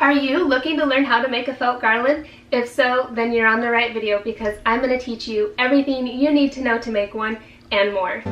Are you looking to learn how to make a felt garland? If so, then you're on the right video because I'm going to teach you everything you need to know to make one and more.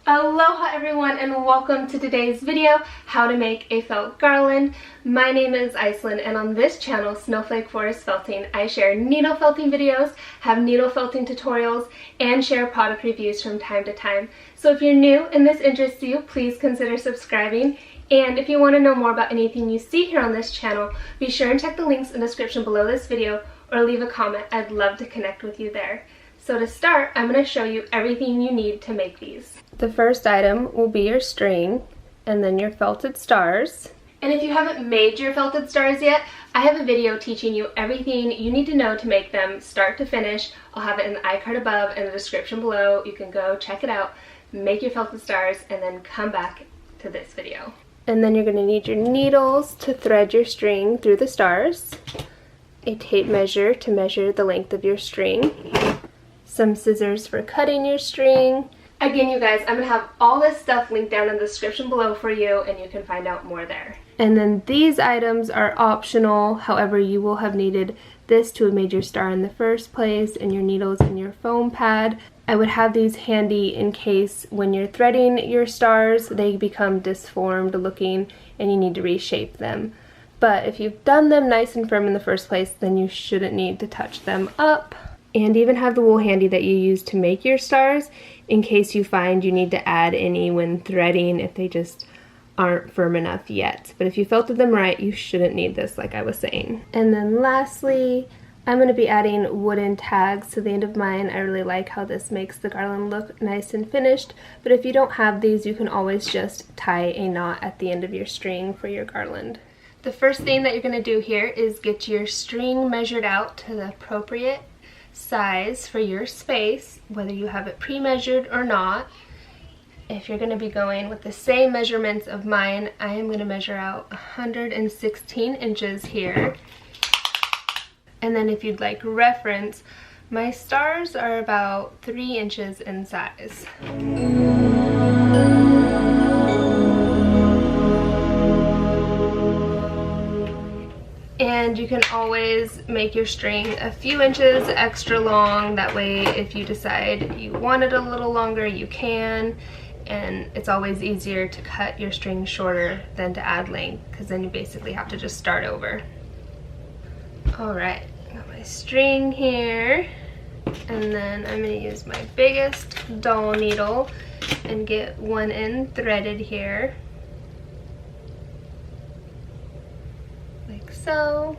Aloha everyone and welcome to today's video, how to make a felt garland. My name is Iceland and on this channel, Snowflake Forest Felting, I share needle felting videos, have needle felting tutorials, and share product reviews from time to time. So if you're new and this interests you, please consider subscribing. And if you want to know more about anything you see here on this channel, be sure and check the links in the description below this video or leave a comment. I'd love to connect with you there. So to start, I'm going to show you everything you need to make these. The first item will be your string and then your felted stars. And if you haven't made your felted stars yet, I have a video teaching you everything you need to know to make them start to finish. I'll have it in the iCard above and the description below. You can go check it out, make your felted stars, and then come back to this video. And then you're going to need your needles to thread your string through the stars, a tape measure to measure the length of your string, some scissors for cutting your string. Again, you guys, I'm going to have all this stuff linked down in the description below for you, and you can find out more there. And then these items are optional. However, you will have needed this to have made your star in the first place, and your needles and your foam pad. I would have these handy in case when you're threading your stars, they become disformed looking and you need to reshape them. But if you've done them nice and firm in the first place, then you shouldn't need to touch them up. And even have the wool handy that you use to make your stars in case you find you need to add any when threading if they just aren't firm enough yet. But if you felted them right, you shouldn't need this like I was saying. And then lastly, I'm going to be adding wooden tags to the end of mine. I really like how this makes the garland look nice and finished. But if you don't have these, you can always just tie a knot at the end of your string for your garland. The first thing that you're going to do here is get your string measured out to the appropriate size for your space, whether you have it pre-measured or not. If you're going to be going with the same measurements of mine, I am going to measure out 116 inches here. And then if you'd like reference, my stars are about 3 inches in size. And you can always make your string a few inches extra long. That way, if you decide you want it a little longer, you can. And it's always easier to cut your string shorter than to add length, because then you basically have to just start over. Alright, got my string here. And then I'm going to use my biggest doll needle and get one end threaded here. So,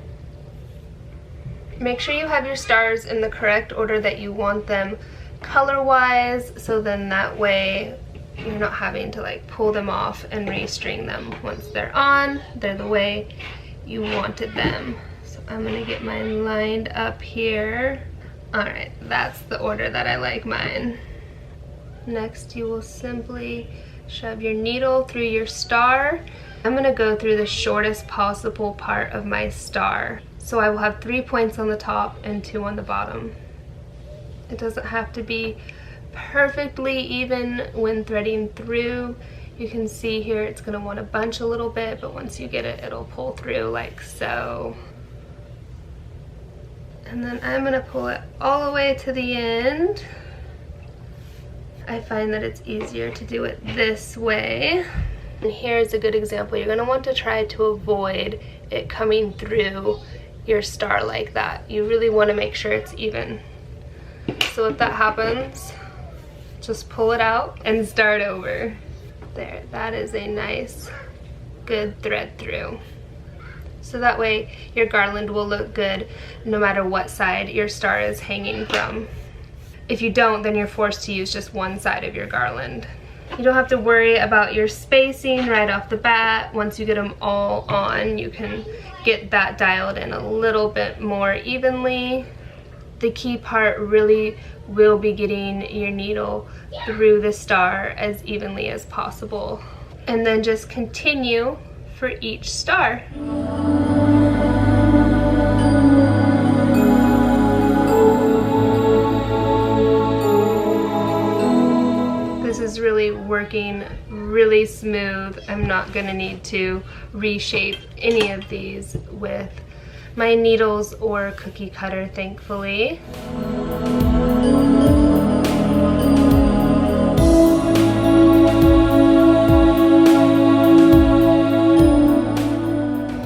make sure you have your stars in the correct order that you want them color-wise, so then that way you're not having to like pull them off and restring them. Once they're on, they're the way you wanted them. So I'm going to get mine lined up here. Alright, that's the order that I like mine. Next, you will simply shove your needle through your star. I'm going to go through the shortest possible part of my star. So I will have 3 points on the top and 2 on the bottom. It doesn't have to be perfectly even when threading through. You can see here it's going to want to bunch a little bit, but once you get it, it'll pull through like so. And then I'm going to pull it all the way to the end. I find that it's easier to do it this way. And here's a good example. You're going to want to try to avoid it coming through your star like that. You really want to make sure it's even. So if that happens, just pull it out and start over. There, that is a nice, good thread through. So that way your garland will look good no matter what side your star is hanging from. If you don't, then you're forced to use just one side of your garland. You don't have to worry about your spacing right off the bat. Once you get them all on, you can get that dialed in a little bit more evenly. The key part really will be getting your needle through the star as evenly as possible. And then just continue for each star. working really smooth. I'm not gonna need to reshape any of these with my needles or cookie cutter, thankfully.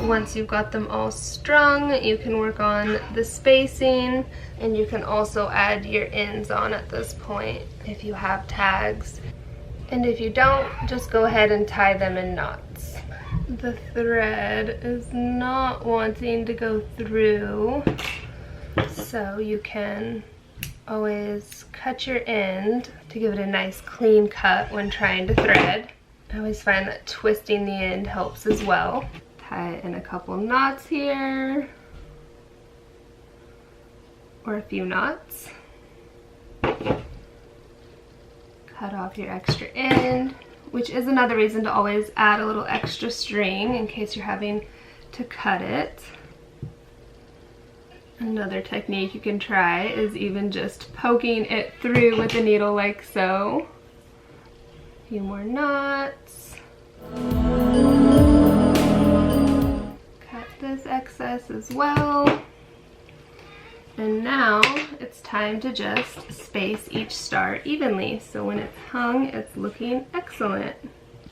Once you've got them all strung, you can work on the spacing, and you can also add your ends on at this point if you have tags. And if you don't, just go ahead and tie them in knots. The thread is not wanting to go through, so you can always cut your end to give it a nice clean cut when trying to thread. I always find that twisting the end helps as well. Tie it in a couple knots here, or a few knots. Cut off your extra end, which is another reason to always add a little extra string in case you're having to cut it. Another technique you can try is even just poking it through with a needle like so. A few more knots. Cut this excess as well. And now it's time to just space each star evenly, so when it's hung, it's looking excellent.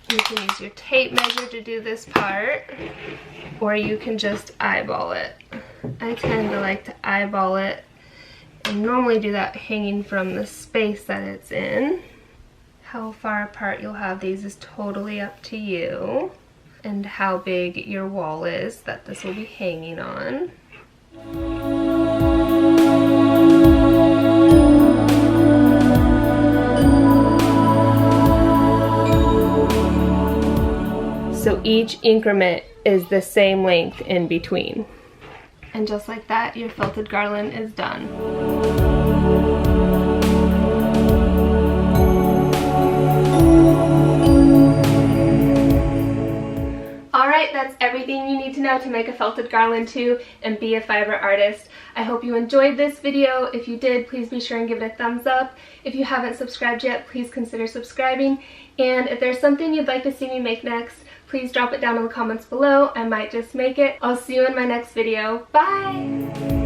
You can use your tape measure to do this part, or you can just eyeball it. I tend to like to eyeball it and normally do that hanging from the space that it's in. How far apart you'll have these is totally up to you, and how big your wall is that this will be hanging on. So each increment is the same length in between. And just like that, your felted garland is done. Alright, that's everything you need to know to make a felted garland too and be a fiber artist. I hope you enjoyed this video. If you did, please be sure and give it a thumbs up. If you haven't subscribed yet, please consider subscribing. And if there's something you'd like to see me make next, please drop it down in the comments below. I might just make it. I'll see you in my next video. Bye!